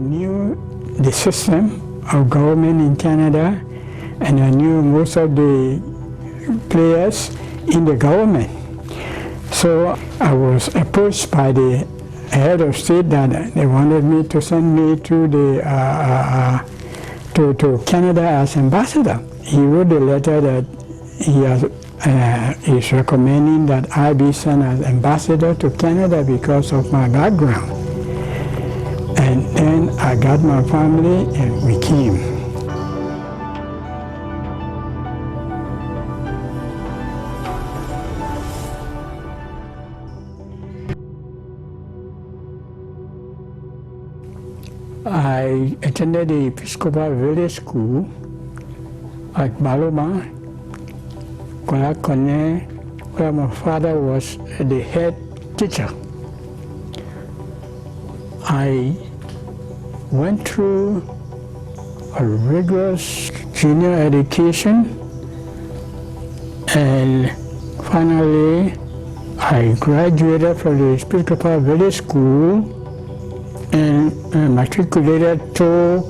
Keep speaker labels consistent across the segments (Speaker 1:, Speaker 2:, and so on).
Speaker 1: knew the system of government in Canada, and I knew most of the players in the government. So I was approached by the head of state that they wanted me to send me to to Canada as ambassador. He wrote a letter that he is recommending that I be sent as ambassador to Canada because of my background. And then I got my family and we came. I attended the Episcopal Village School at Baloma, Kolakone, where my father was the head teacher. I went through a rigorous junior education, and finally I graduated from the Episcopal Village School and matriculated to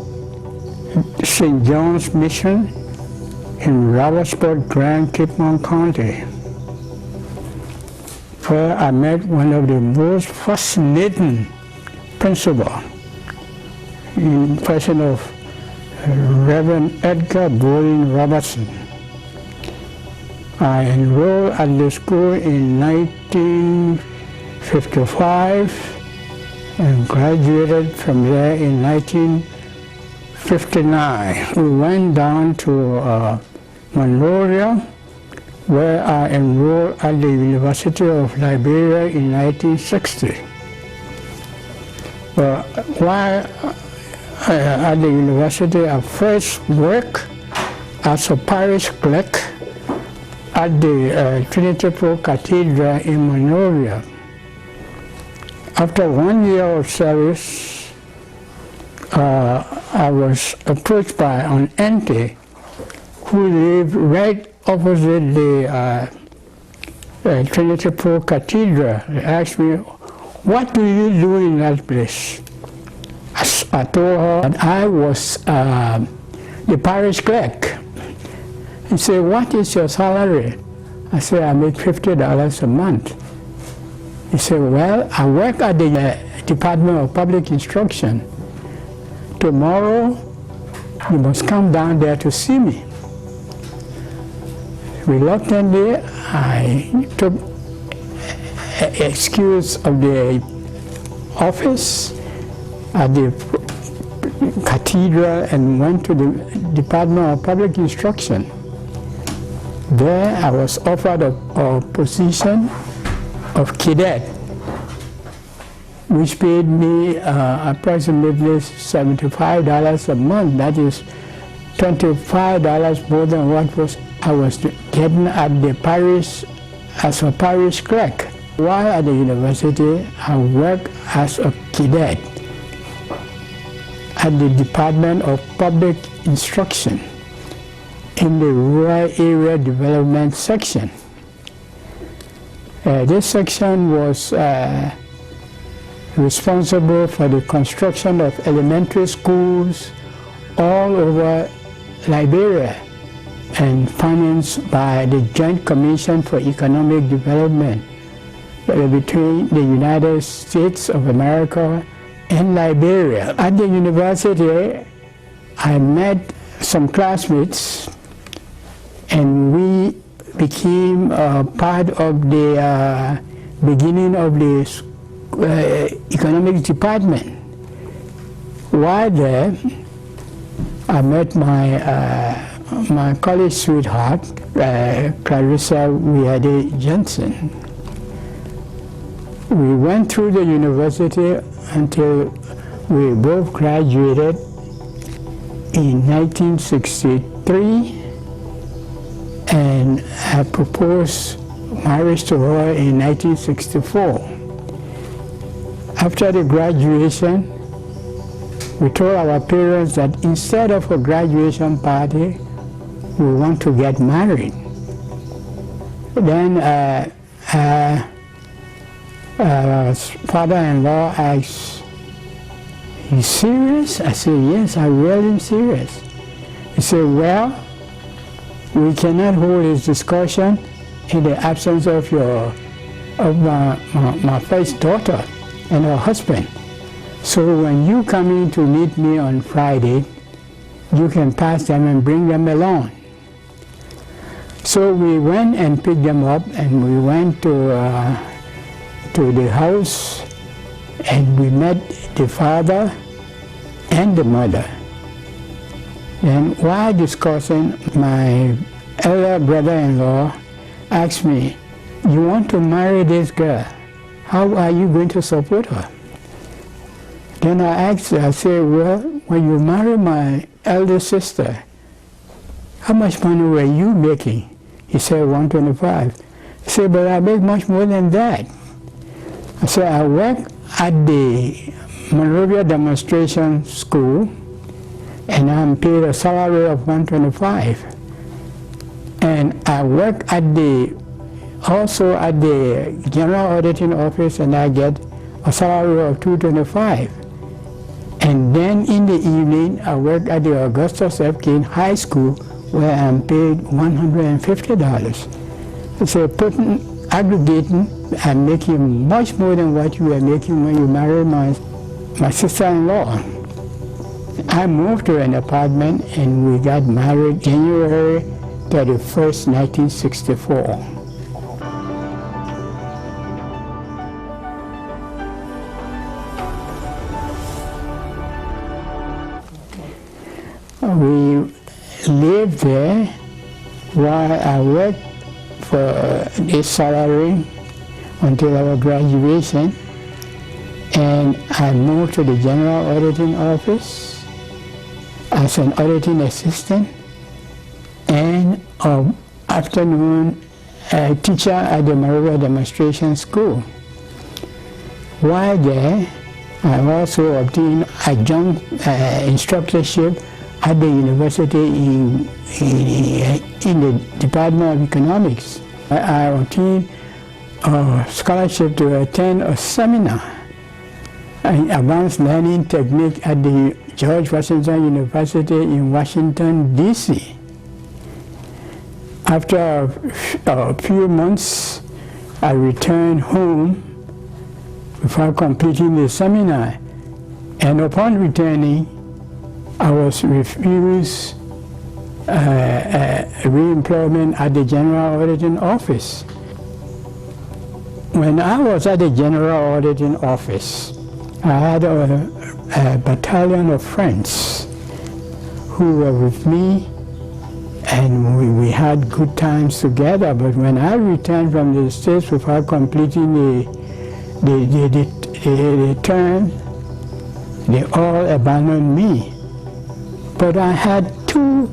Speaker 1: St. John's Mission in Robertsport, Grand Cape Mount County, where I met one of the most fascinating principals, in person of Reverend Edgar Bowling Robertson. I enrolled at the school in 1955 and graduated from there in 1959. We went down to Monrovia, where I enrolled at the University of Liberia in 1960. But while at the university, I first worked as a parish clerk at the Trinity Pro Cathedral in Monrovia. After 1 year of service, I was approached by an auntie who lived right opposite the Trinity Pro Cathedral. They asked me, "What do you do in that place?" I told her that I was the parish clerk. He said, "What is your salary?" I said, "I make $50 a month." He said, "Well, I work at the Department of Public Instruction. Tomorrow, you must come down there to see me." Reluctantly, I took excuse of the office at the cathedral and went to the Department of Public Instruction. There, I was offered a position of cadet, which paid me approximately $75 a month. That is $25 more than what I was getting at the parish as a parish clerk. While at the university, I worked as a cadet at the Department of Public Instruction in the Rural Area Development section. This section was responsible for the construction of elementary schools all over Liberia and financed by the Joint Commission for Economic Development between the United States of America and Liberia. At the university, I met some classmates and we became part of the beginning of the economic department. While there, I met my college sweetheart, Clarissa Wiade Jensen. We went through the university until we both graduated in 1963. And I proposed marriage to her in 1964. After the graduation, we told our parents that instead of a graduation party, we want to get married. Then father-in-law asked "You serious?" I said, "Yes, I really am serious." He said, "Well, we cannot hold this discussion in the absence of my first daughter and her husband. So when you come in to meet me on Friday, you can pass them and bring them along." So we went and picked them up, and we went to the house, and we met the father and the mother. And while discussing, my elder brother-in-law asked me, "You want to marry this girl? How are you going to support her?" Then I asked her, I said, "Well, when you marry my elder sister, how much money were you making?" He said, $125. I said, "But I make much more than that." I said, "I work at the Monrovia Demonstration School, and I'm paid a salary of $125. And I work also at the General Auditing Office, and I get a salary of $225. And then in the evening, I work at the Augustus F. King High School, where I'm paid $150. So aggregating, I'm making much more than what you were making when you married my sister-in-law." I moved to an apartment, and we got married January 31st, 1964. We lived there while I worked for this salary until our graduation, and I moved to the General Auditing Office as an auditing assistant and an afternoon teacher at the Monrovia Demonstration School. While there, I also obtained adjunct instructorship at the university in the Department of Economics. I obtained a scholarship to attend a seminar in advanced learning technique at the George Washington University in Washington, D.C. After a few months, I returned home before completing the seminar, and upon returning, I was refused re-employment at the General Auditing Office. When I was at the General Auditing Office, I had a battalion of friends who were with me, and we had good times together. But when I returned from the States without completing the term, they all abandoned me. But I had two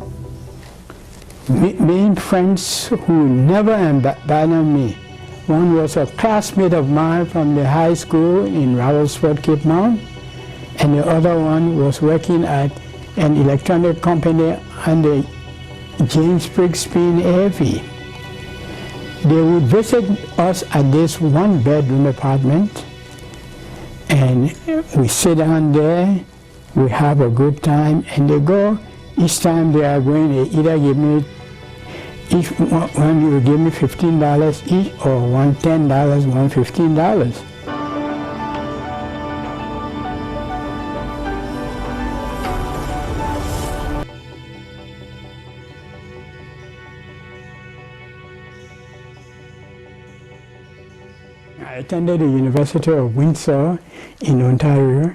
Speaker 1: main friends who never abandoned me. One was a classmate of mine from the high school in Ravelsford, Cape Mount, and the other one was working at an electronic company under James Prigsteen AV. They would visit us at this one-bedroom apartment, and we sit down there, we have a good time, and they go, each time they are going, they either give me, each one will give me $15 each, or one $10, one $15. I attended the University of Windsor in Ontario,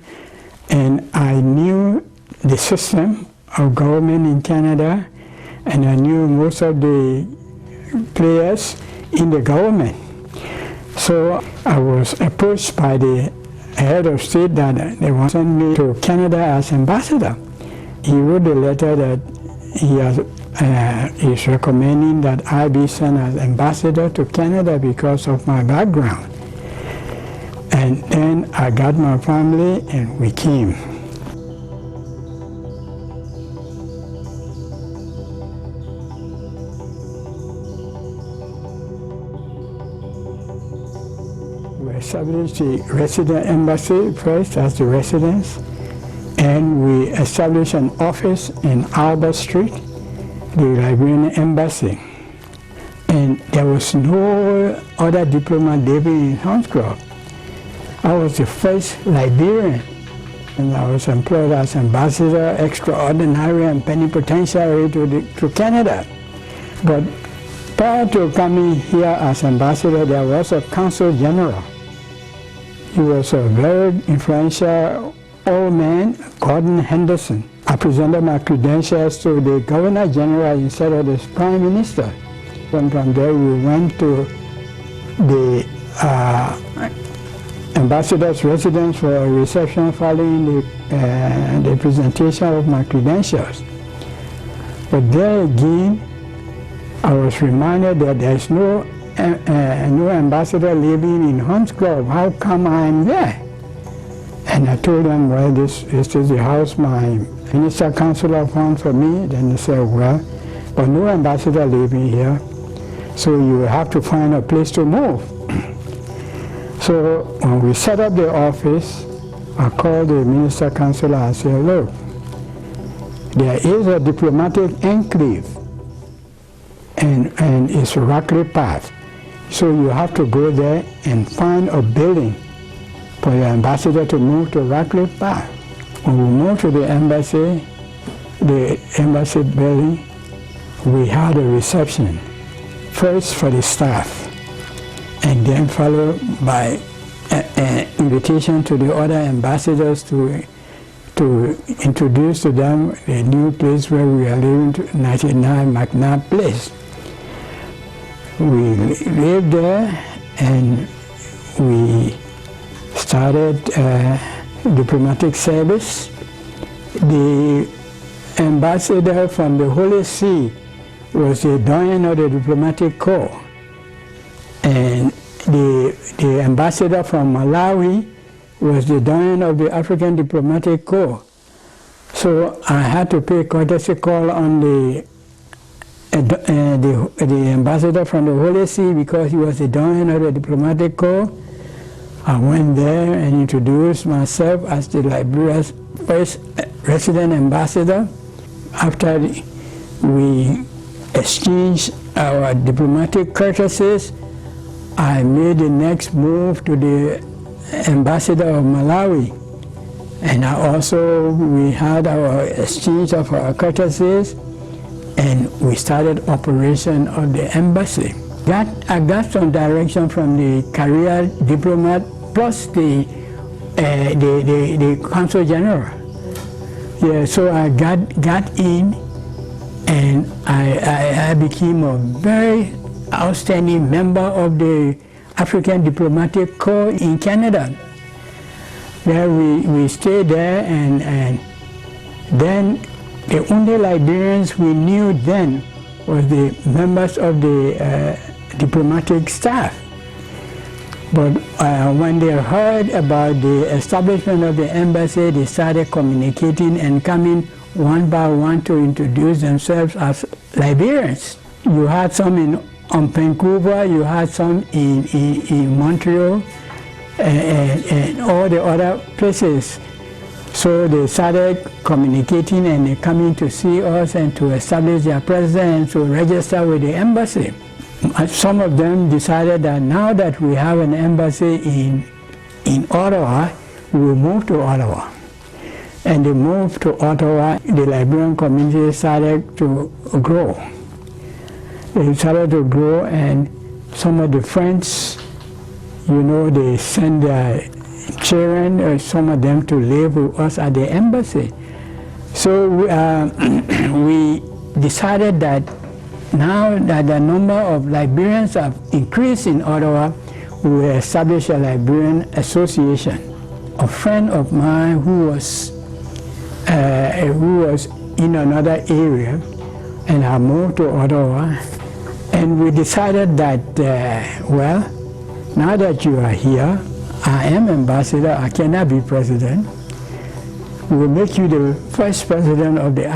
Speaker 1: and I knew the system of government in Canada, and I knew most of the players in the government. So I was approached by the head of state that they want to send me to Canada as ambassador. He wrote a letter that he is recommending that I be sent as ambassador to Canada because of my background. And then I got my family and we came. We established the resident embassy first as the residence, and we established an office in Albert Street, the Liberian Embassy. And there was no other diplomat living in Huntscroft. I was the first Liberian, and I was employed as ambassador extraordinary and plenipotentiary to Canada. But prior to coming here as ambassador, there was a consul general. He was a very influential old man, Gordon Henderson. I presented my credentials to the Governor General instead of the Prime Minister. And from there we went to the ambassador's residence for a reception following the presentation of my credentials. But there again, I was reminded that there's no ambassador living in Huntscroft. How come I'm there? And I told them, well, this is the house my minister counselor found for me. Then they said, well, but no ambassador living here, so you will have to find a place to move. So when we set up the office, I called the minister counselor and said, look, there is a diplomatic enclave, and it's Rackley Path. So you have to go there and find a building for the ambassador to move to Rackley Path. When we moved to the embassy building, we had a reception, first for the staff, and then followed by an invitation to the other ambassadors to introduce to them the new place where we are living, 99 McNabb Place. We lived there and we started diplomatic service. The ambassador from the Holy See was the doyen of the diplomatic corps, and the ambassador from Malawi was the doyen of the African diplomatic corps. So I had to pay courtesy call on the ambassador from the Holy See because he was the doyen of the diplomatic corps. I went there and introduced myself as the Liberia's first resident ambassador. After we exchanged our diplomatic courtesies, I made the next move to the ambassador of Malawi. And we had our exchange of our courtesies, and we started operation of the embassy. I got some direction from the career diplomat plus the consul general. Yeah, so I got in, and I became a very outstanding member of the African Diplomatic Corps in Canada. Where we stayed there, and then the only Liberians we knew then was the members of the diplomatic staff. But when they heard about the establishment of the embassy, they started communicating and coming one by one to introduce themselves as Liberians. You had some on Vancouver, you had some in Montreal, and all the other places. So they started communicating and they coming to see us and to establish their presence and to register with the embassy. Some of them decided that now that we have an embassy in Ottawa, we will move to Ottawa. And they moved to Ottawa. The Liberian community started to grow. They started to grow, and some of the friends, they send their children, some of them to live with us at the embassy. So we decided that now that the number of Liberians have increased in Ottawa, we will establish a Liberian association. A friend of mine who was in another area, and I moved to Ottawa, and we decided that, well, now that you are here, I am ambassador, I cannot be president. We will make you the first president of the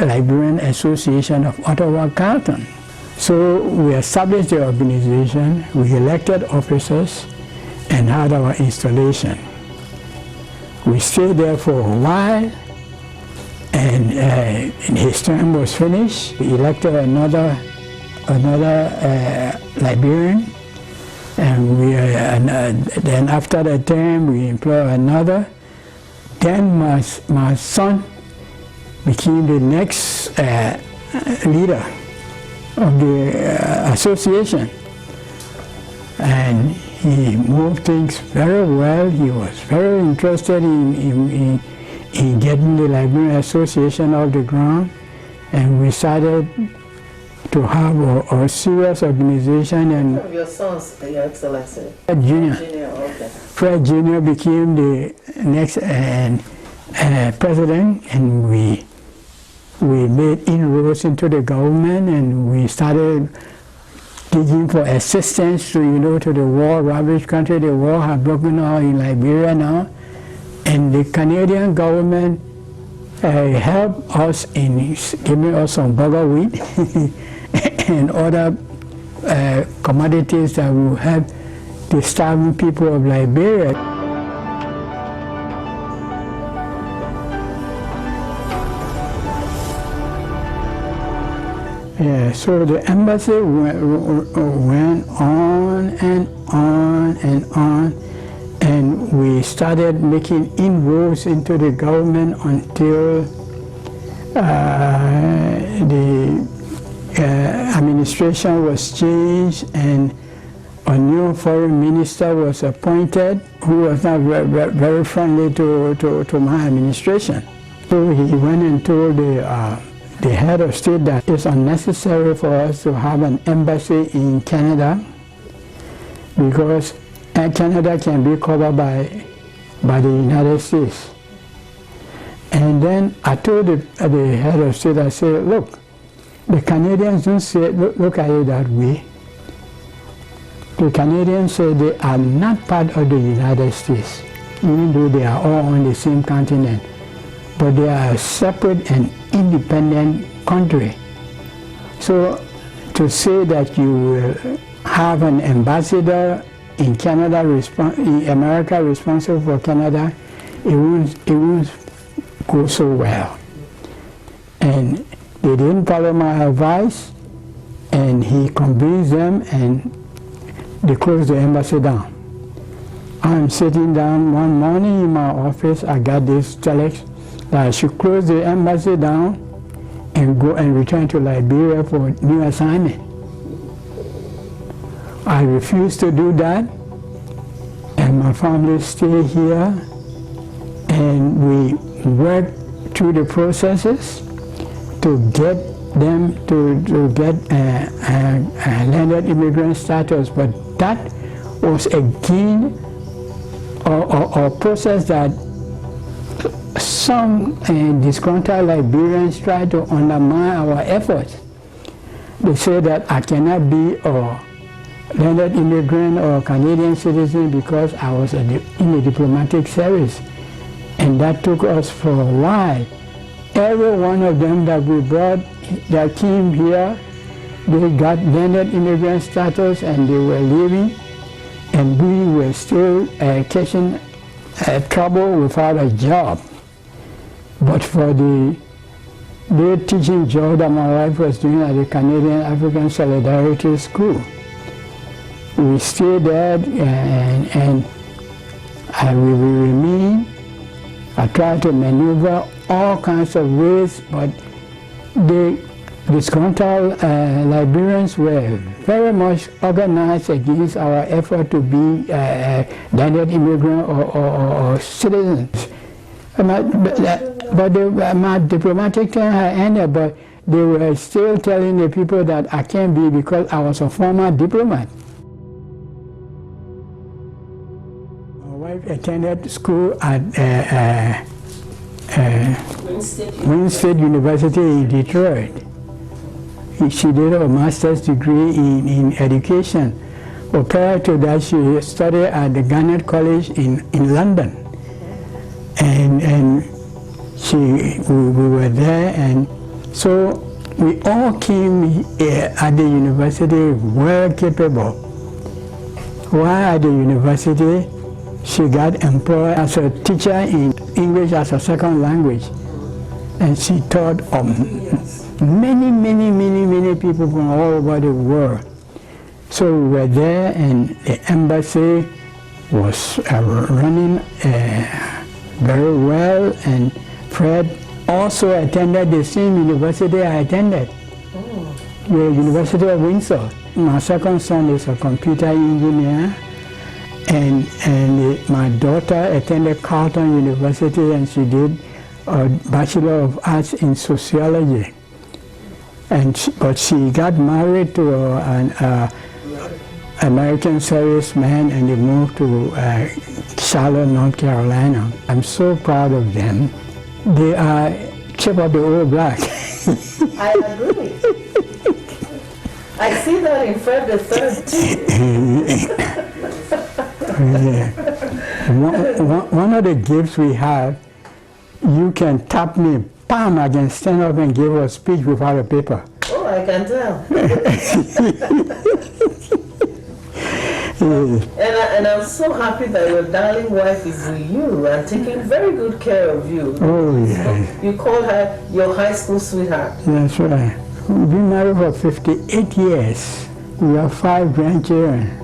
Speaker 1: Liberian Association of Ottawa Carleton. So we established the organization, we elected officers, and had our installation. We stayed there for a while, and his term was finished. We elected another Liberian, and then after the term we employed another. Then my son became the next leader of the association, and he moved things very well. He was very interested in getting the Liberian Association off the ground, and we started to have a serious organization. And
Speaker 2: one of your sons, Your Excellency?
Speaker 1: Fred Jr.
Speaker 2: Okay.
Speaker 1: Fred Jr. became the next president, and we made inroads into the government, and we started digging for assistance to to the war-ravaged country. The war had broken out in Liberia now, and the Canadian government helped us in giving us some burger wheat and other commodities that will help the starving people of Liberia. Yeah, so the embassy went on and on and on, and we started making inroads into the government until the administration was changed and a new foreign minister was appointed who was not very friendly to my administration. So he went and told the head of state that it's unnecessary for us to have an embassy in Canada because Canada can be covered by the United States. And then I told the head of state, I said, look, the Canadians don't look at it that way. The Canadians say they are not part of the United States, even though they are all on the same continent. But they are a separate and independent country. So to say that you will have an ambassador in Canada, in America, responsible for Canada, it won't go so well. And they didn't follow my advice, and he convinced them, and they closed the embassy down. I'm sitting down one morning in my office, I got this telex that I should close the embassy down and go and return to Liberia for a new assignment. I refused to do that, and my family stayed here, and we worked through the processes to get them to get landed immigrant status, but that was again a process that some disgruntled Liberians tried to undermine our efforts. They say that I cannot be a landed immigrant or Canadian citizen because I was in the diplomatic service, and that took us for a while. Every one of them that we brought that came here, they got landed immigrant status and they were leaving, and we were still catching trouble without a job. But for the teaching job that my wife was doing at the Canadian African Solidarity School, we stayed there, and we remain. I tried to maneuver all kinds of ways, but the disgruntled Liberians were very much organized against our effort to be landed immigrant or citizens. But my diplomatic term had ended, but they were still telling the people that I can't be because I was a former diplomat. My wife attended school at Wayne State University in Detroit. She did a master's degree in education. But prior to that, she studied at the Garnet College in London. And we were there, and so we all came at the university well capable. While at the university, she got employed as a teacher in English as a second language. And she taught many people from all over the world. So we were there, and the embassy was running very well, and Fred also attended the same university I attended, the University of Windsor. My second son is a computer engineer, and my daughter attended Carleton University, and she did a Bachelor of Arts in Sociology. But she got married to an American serviceman, and they moved to Charlotte, North Carolina. I'm so proud of them. They are chip of the old black.
Speaker 2: I agree. I see that in Fred III too.
Speaker 1: One of the gifts we have, you can tap me, bam, I can stand up and give a speech without a paper.
Speaker 2: Oh, I can tell. And I'm so happy that your darling wife is with you and taking very good care of you.
Speaker 1: Oh, yeah.
Speaker 2: You call her your high school sweetheart.
Speaker 1: That's right. We've been married for 58 years. We have 5 grandchildren.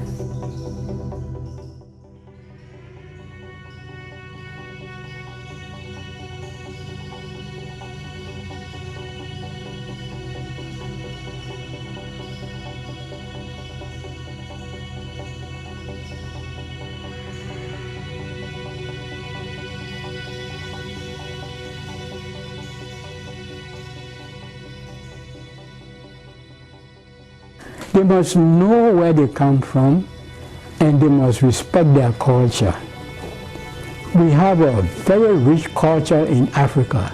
Speaker 1: They must know where they come from, and they must respect their culture. We have a very rich culture in Africa.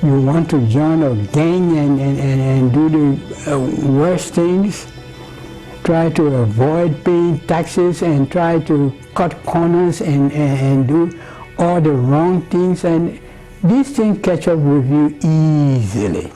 Speaker 1: You want to join a gang and do the worst things, try to avoid paying taxes and try to cut corners and do all the wrong things, and these things catch up with you easily.